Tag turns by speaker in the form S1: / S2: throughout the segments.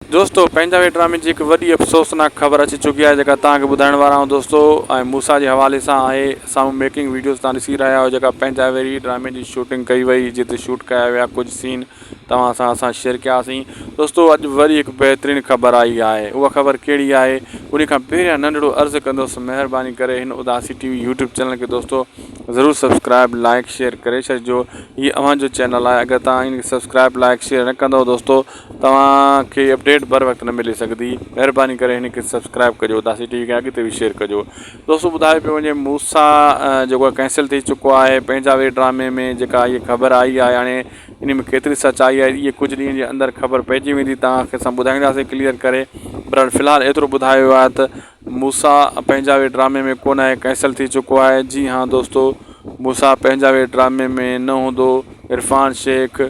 S1: दोस्तों पंजाबी ड्रामे जी एक वॾी अफ़सोसनाक ख़बर अची चुकी है जेका तव्हांखे ॿुधाइण वारा आहियूं दोस्तों। ऐं मूसा जे हवाले सां आहे। साम्हूं मेकिंग वीडियोज़ तव्हां ॾिसी रहिया आहियो जेका पंजाबी ड्रामे जी शूटिंग कई वई, जिते शूट कया विया कुझु सीन तव्हां सां असां शेयर कयासीं। दोस्तों अॼु वरी हिकु बहितरीनु ख़बर आई आहे। उहा ख़बर कहिड़ी आहे, उन खां पहिरियां नंढिड़ो अर्ज़ु कंदुसि, महिरबानी करे हिन उदासी टीवी यूट्यूब चैनल खे दोस्तों ज़रूरु सब्सक्राइब लाइक शेयर करे छॾिजो। हीअ अव्हांजो चैनल आहे। अगरि तव्हां इन सब्सक्राइब लाइक शेयर न कंदव दोस्तों तव्हांखे अपडेट बर वक़्तु न मिली सघंदी। महिरबानी करे हिन खे सब्सक्राइब कजो, उदासी टीवी खे अॻिते बि शेयर कजो। दोस्तों ॿुधाए पियो वञे मूसा जेको आहे कैंसिल थी चुको आहे पंजाबी ड्रामे में। जेका इहा ख़बर आई आहे, हाणे इन में केतिरी सचाई आहे इहे कुझु ॾींहं जे अंदरि ख़बर पइजी वेंदी, तव्हांखे असां ॿुधाईंदासीं क्लियर करे। पर फ़िलहालु एतिरो ॿुधायो आहे त मूसा पंजाबी ड्रामे में कोन आहे, कैंसिल थी चुको आहे। जी हाँ दोस्तों, मूसा पंजाबी ड्रामे में न हूंदो। इरफान शेख,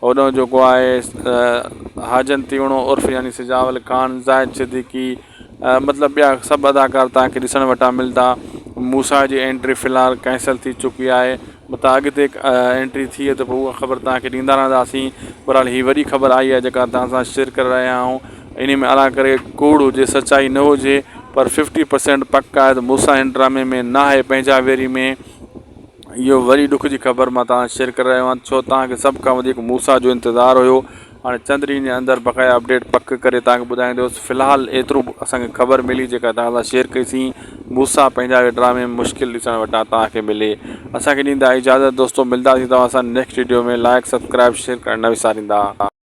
S1: होॾो जेको आहे हाजन तीवणो उर्फ़ यानी सिजावल ख़ान, ज़ाहिद सिद्दीकी, मतिलबु ॿिया सभु अदाकार तव्हांखे ॾिसण वटां मिलंदा। मूसा जी एंट्री फ़िलहालु कैंसिल थी चुकी आहे। मथां अॻिते एंट्री थिए त पोइ उहा ख़बर तव्हांखे ॾींदा रहंदासीं। बहरहाल हीअ वॾी ख़बर आई आहे जेका तव्हां सां शेयर करे रहिया आहियूं। इन में अला करे कूड़ हुजे, सचाई न हुजे, पर 50% पक आहे त मूसा हिन ड्रामे में न आहे पंजाबी में। इहो वरी ॾुख जी ख़बर मां तव्हां शेयर करे रहियो आहियां, छो तव्हांखे सभु खां वधीक मूसा जो इंतज़ारु हुयो। हाणे चंद ॾींहं जे अंदरि बक़ाया अपडेट पक करे तव्हांखे ॿुधाईंदुसि। फ़िलहालु एतिरो असांखे ख़बर मिली जेका तव्हां सां शेयर कईसीं। मूसा पंजाबी ड्रामे में मुश्किल ॾिसण वटां तव्हांखे मिले। असांखे ॾींदा इजाज़त दोस्तों, मिलंदासीं तव्हां सां नेक्स्ट वीडियो में। लाइक सब्सक्राइब शेयर करणु न विसारींदा।